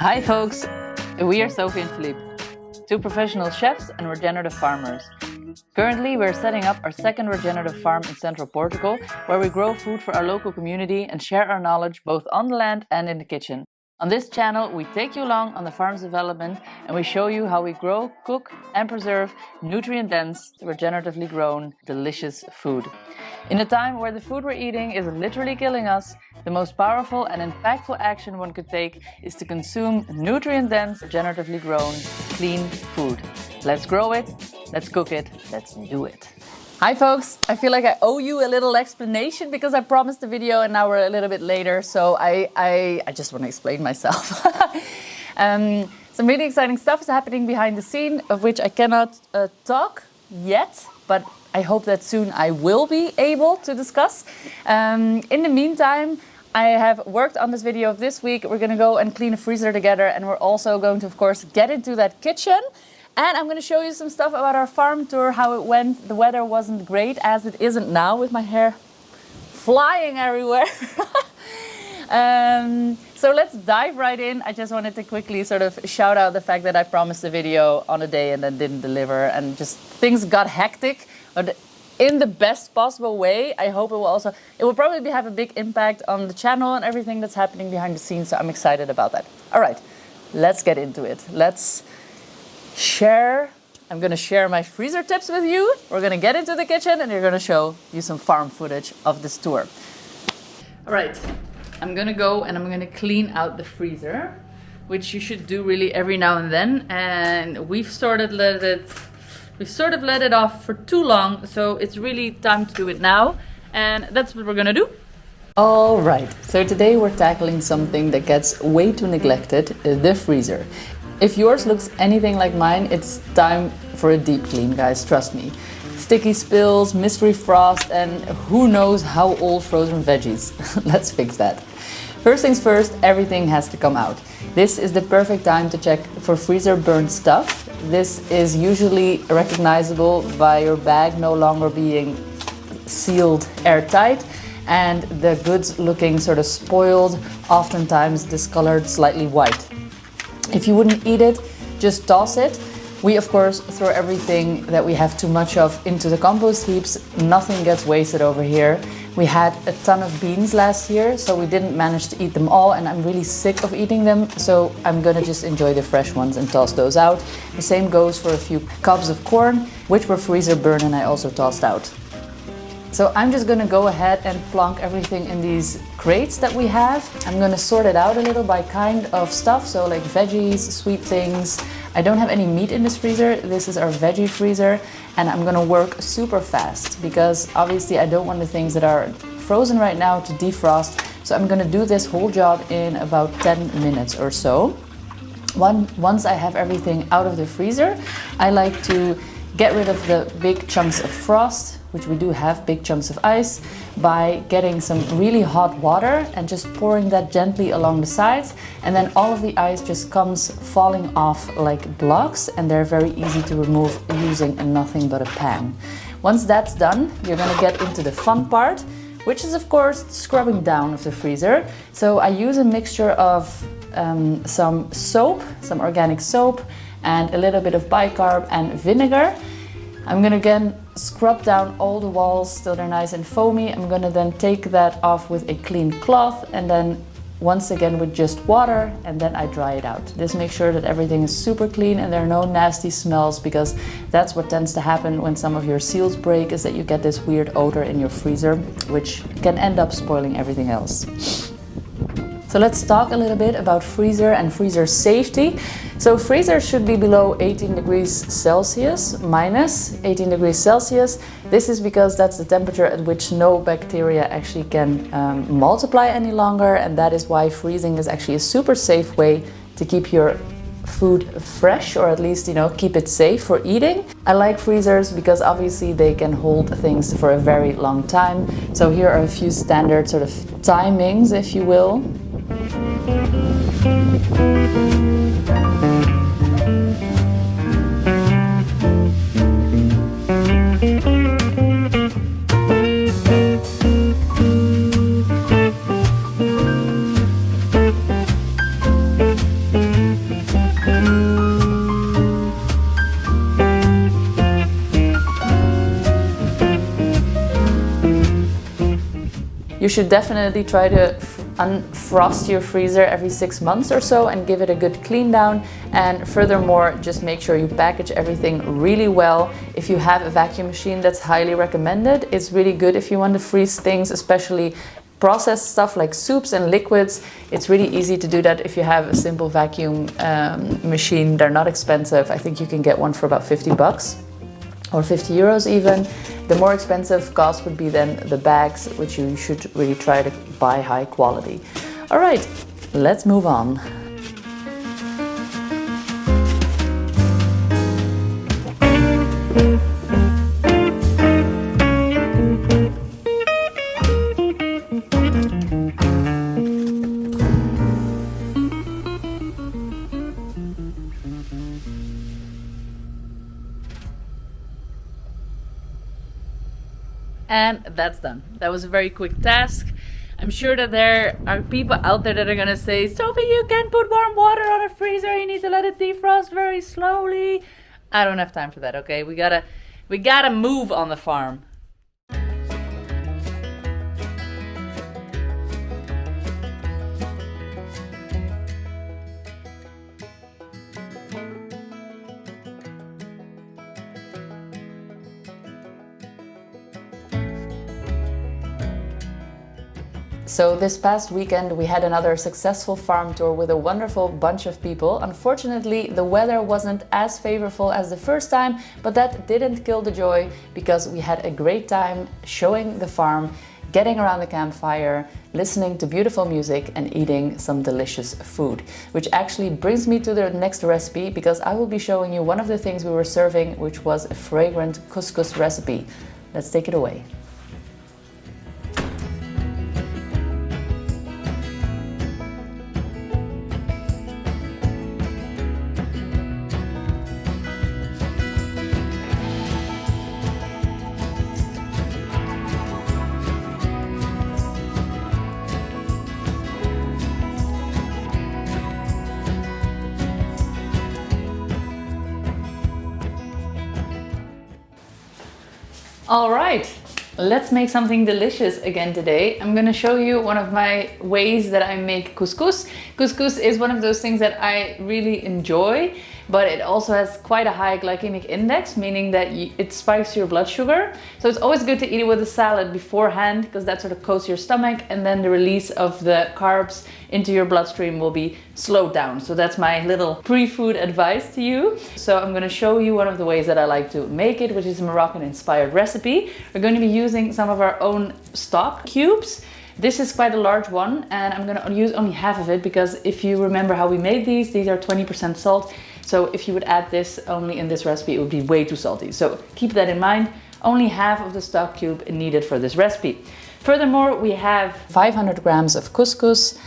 Hi folks, we are Sophie and Philippe, two professional chefs and regenerative farmers. Currently we're setting up our second regenerative farm in Central Portugal, where we grow food for our local community and share our knowledge both on the land and in the kitchen. On this channel we take you along on the farm's development and we show you how we grow, cook and preserve nutrient-dense, regeneratively grown, delicious food. In a time where the food we're eating is literally killing us, the most powerful and impactful action one could take is to consume nutrient-dense, regeneratively grown, clean food. Let's grow it, let's cook it, let's do it. Hi folks, I feel like I owe you a little explanation because I promised the video and now we're a little bit later, so I just want to explain myself. Some really exciting stuff is happening behind the scene, of which I cannot talk yet, but I hope that soon I will be able to discuss. In the meantime, I have worked on this video of this week. We're going to go and clean a freezer together, and we're also going to, of course, get into that kitchen. And I'm going to show you some stuff about our farm tour, how it went. The weather wasn't great, as it isn't now, with my hair flying everywhere. So let's dive right in. I just wanted to quickly sort of shout out the fact that I promised a video on a day and then didn't deliver, and just things got hectic, but in the best possible way. I hope it will probably have a big impact on the channel and everything that's happening behind the scenes, so I'm excited about that. All right, let's get into it. Let's share. I'm going to share my freezer tips with you. We're going to get into the kitchen and you're going to show you some farm footage of this tour. All right, I'm going to go and I'm going to clean out the freezer, which you should do really every now and then. And we've sort of let it off for too long, so it's really time to do it now. And that's what we're going to do. All right, so today we're tackling something that gets way too neglected, the freezer. If yours looks anything like mine, it's time for a deep clean, guys, trust me. Sticky spills, mystery frost, and who knows how old frozen veggies. Let's fix that. First things first, everything has to come out. This is the perfect time to check for freezer burnt stuff. This is usually recognizable by your bag no longer being sealed airtight and the goods looking sort of spoiled, oftentimes discolored, slightly white. If you wouldn't eat it, just toss it. We, of course, throw everything that we have too much of into the compost heaps. Nothing gets wasted over here. We had a ton of beans last year, so we didn't manage to eat them all, and I'm really sick of eating them, so I'm gonna just enjoy the fresh ones and toss those out. The same goes for a few cobs of corn, which were freezer burned and I also tossed out. So I'm just gonna go ahead and plonk everything in these crates that we have. I'm gonna sort it out a little by kind of stuff, so like veggies, sweet things. I don't have any meat in this freezer. This is our veggie freezer, and I'm gonna work super fast because obviously I don't want the things that are frozen right now to defrost. So I'm gonna do this whole job in about 10 minutes or so. Once I have everything out of the freezer, I like to get rid of the big chunks of frost, which we do have big chunks of ice, by getting some really hot water and just pouring that gently along the sides, and then all of the ice just comes falling off like blocks, and they're very easy to remove using nothing but a pan. Once that's done, you're gonna get into the fun part, which is of course scrubbing down of the freezer. So I use a mixture of some soap, some organic soap, and a little bit of bicarb and vinegar. I'm gonna again scrub down all the walls till they're nice and foamy. I'm gonna then take that off with a clean cloth, and then once again with just water, and then I dry it out. This makes sure that everything is super clean and there are no nasty smells, because that's what tends to happen when some of your seals break, is that you get this weird odor in your freezer, which can end up spoiling everything else. So let's talk a little bit about freezer and freezer safety. So freezers should be below 18 degrees Celsius, minus 18 degrees Celsius. This is because that's the temperature at which no bacteria actually can multiply any longer, and that is why freezing is actually a super safe way to keep your food fresh, or at least, you know, keep it safe for eating. I like freezers because obviously they can hold things for a very long time. So here are a few standard sort of timings, if you will. should definitely try to unfrost your freezer every 6 months or so and give it a good clean down. And furthermore, just make sure you package everything really well. If you have a vacuum machine, that's highly recommended. It's really good if you want to freeze things, especially processed stuff like soups and liquids. It's really easy to do that if you have a simple vacuum machine. They're not expensive. I think you can get one for about 50 bucks or 50 euros even. The more expensive cost would be then the bags, which you should really try to buy high quality. All right, let's move on. And that's done. That was a very quick task. I'm sure that there are people out there that are gonna say, Sophie, you can't put warm water on a freezer, you need to let it defrost very slowly. I don't have time for that, okay? We gotta move on the farm. So this past weekend we had another successful farm tour with a wonderful bunch of people. Unfortunately, the weather wasn't as favorable as the first time, but that didn't kill the joy because we had a great time showing the farm, getting around the campfire, listening to beautiful music and eating some delicious food. Which actually brings me to the next recipe, because I will be showing you one of the things we were serving, which was a fragrant couscous recipe. Let's take it away. All right, let's make something delicious again today. I'm gonna show you one of my ways that I make couscous. Couscous is one of those things that I really enjoy, but it also has quite a high glycemic index, meaning that it spikes your blood sugar. So it's always good to eat it with a salad beforehand, because that sort of coats your stomach, and then the release of the carbs into your bloodstream will be slowed down. So that's my little pre-food advice to you. So I'm going to show you one of the ways that I like to make it, which is a Moroccan inspired recipe. We're going to be using some of our own stock cubes. This is quite a large one, and I'm going to use only half of it, because if you remember how we made these are 20% salt. So if you would add this only in this recipe, it would be way too salty. So keep that in mind. Only half of the stock cube needed for this recipe. Furthermore, we have 500 grams of couscous,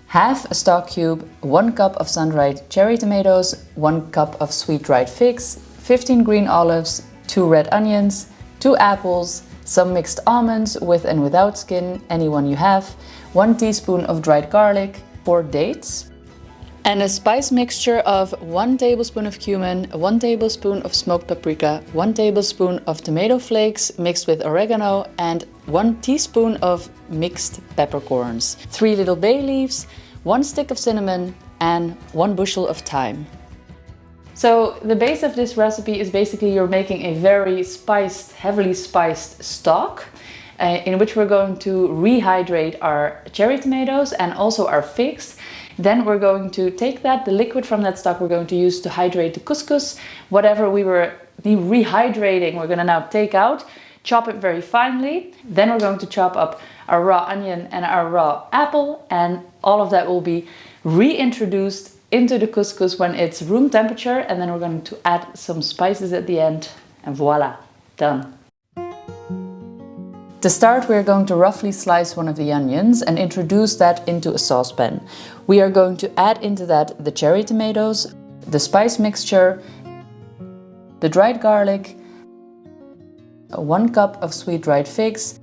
half a stock cube, 1 cup of sun-dried cherry tomatoes, 1 cup of sweet dried figs, 15 green olives, 2 red onions, 2 apples, some mixed almonds with and without skin, any one you have, 1 teaspoon of dried garlic, 4 dates, and a spice mixture of 1 tablespoon of cumin, 1 tablespoon of smoked paprika, 1 tablespoon of tomato flakes mixed with oregano, and 1 teaspoon of mixed peppercorns, 3 little bay leaves, 1 stick of cinnamon, and 1 bushel of thyme. So the base of this recipe is basically you're making a very spiced, heavily spiced stock, in which we're going to rehydrate our cherry tomatoes and also our figs. Then we're going to take the liquid from that stock we're going to use to hydrate the couscous. Whatever we were rehydrating, we're going to now take out, chop it very finely. Then we're going to chop up our raw onion and our raw apple, and all of that will be reintroduced into the couscous when it's room temperature, and then we're going to add some spices at the end, and voila, done. To start, we're going to roughly slice one of the onions and introduce that into a saucepan. We are going to add into that the cherry tomatoes, the spice mixture, the dried garlic, 1 cup of sweet dried figs,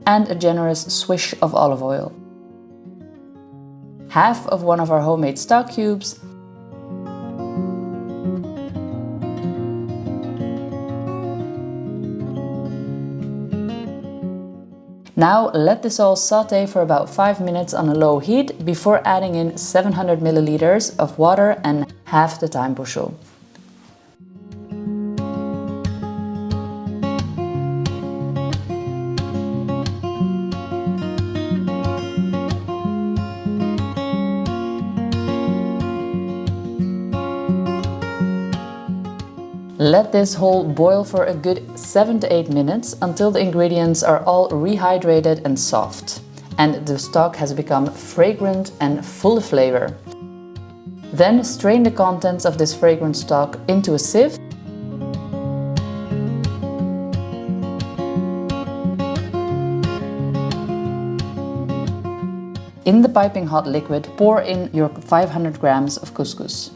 and a generous swish of olive oil, half of one of our homemade stock cubes, Now let this all saute for about 5 minutes on a low heat before adding in 700 milliliters of water and half the thyme bushel. Let this whole boil for a good 7 to 8 minutes until the ingredients are all rehydrated and soft, and the stock has become fragrant and full of flavor. Then strain the contents of this fragrant stock into a sieve. In the piping hot liquid, pour in your 500 grams of couscous.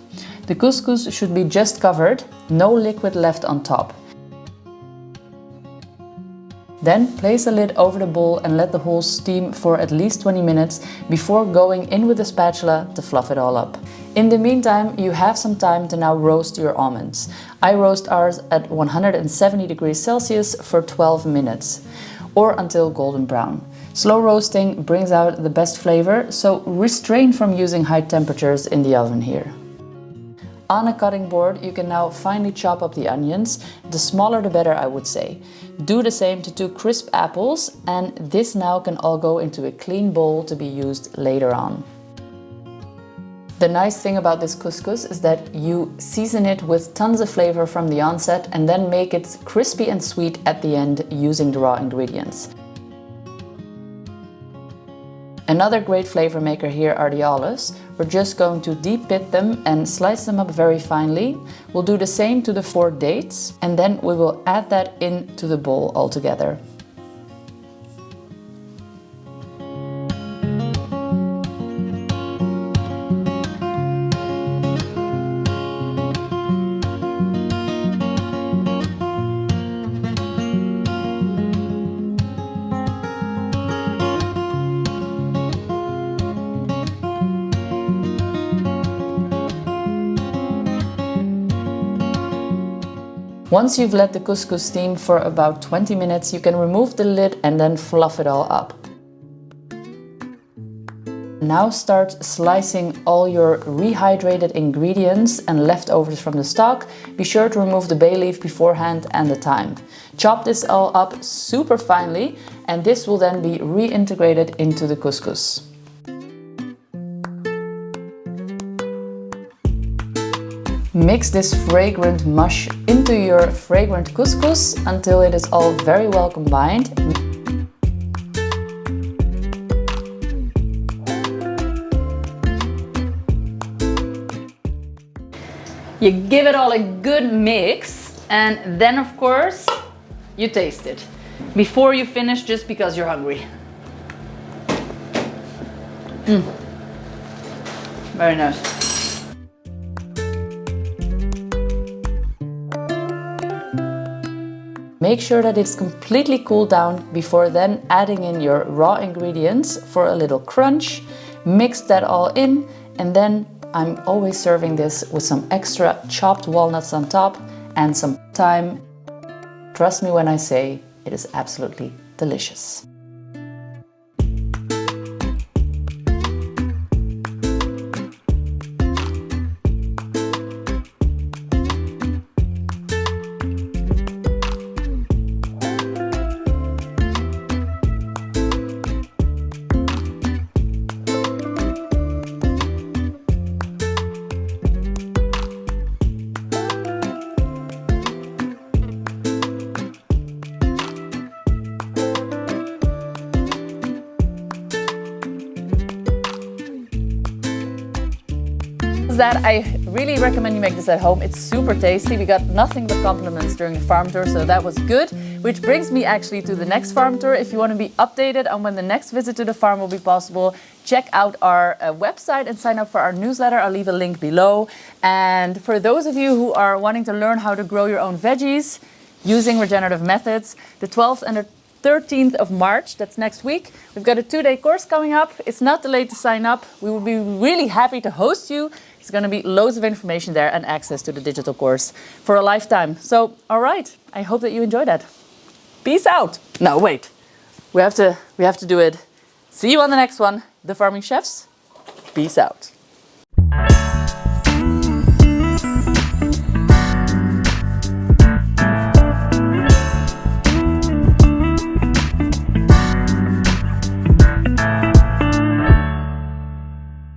The couscous should be just covered, no liquid left on top. Then place a lid over the bowl and let the whole steam for at least 20 minutes before going in with a spatula to fluff it all up. In the meantime, you have some time to now roast your almonds. I roast ours at 170 degrees Celsius for 12 minutes or until golden brown. Slow roasting brings out the best flavor, so restrain from using high temperatures in the oven here. On a cutting board, you can now finely chop up the onions. The smaller the better, I would say. Do the same to 2 crisp apples, and this now can all go into a clean bowl to be used later on. The nice thing about this couscous is that you season it with tons of flavor from the onset and then make it crispy and sweet at the end using the raw ingredients. Another great flavor maker here are the olives. We're just going to deep pit them and slice them up very finely. We'll do the same to the 4 dates, and then we will add that into the bowl altogether. Once you've let the couscous steam for about 20 minutes, you can remove the lid and then fluff it all up. Now start slicing all your rehydrated ingredients and leftovers from the stock. Be sure to remove the bay leaf beforehand and the thyme. Chop this all up super finely, and this will then be reintegrated into the couscous. Mix this fragrant mush into your fragrant couscous until it is all very well combined. You give it all a good mix, and then of course you taste it before you finish, just because you're hungry. Very nice. Make sure that it's completely cooled down before then adding in your raw ingredients for a little crunch. Mix that all in, and then I'm always serving this with some extra chopped walnuts on top and some thyme. Trust me when I say it is absolutely delicious. That I really recommend you make this at home. It's super tasty. We got nothing but compliments during the farm tour, so that was good. Which brings me actually to the next farm tour. If you want to be updated on when the next visit to the farm will be possible, check out our website and sign up for our newsletter. I'll leave a link below. And for those of you who are wanting to learn how to grow your own veggies using regenerative methods, the 12th and the 13th of March, that's next week, we've got a 2-day course coming up. It's not too late to sign up. We will be really happy to host you. There's going to be loads of information there and access to the digital course for a lifetime. So, all right, I hope that you enjoyed that. Peace out. No, wait. We have to do it. See you on the next one. The Farming Chefs, peace out.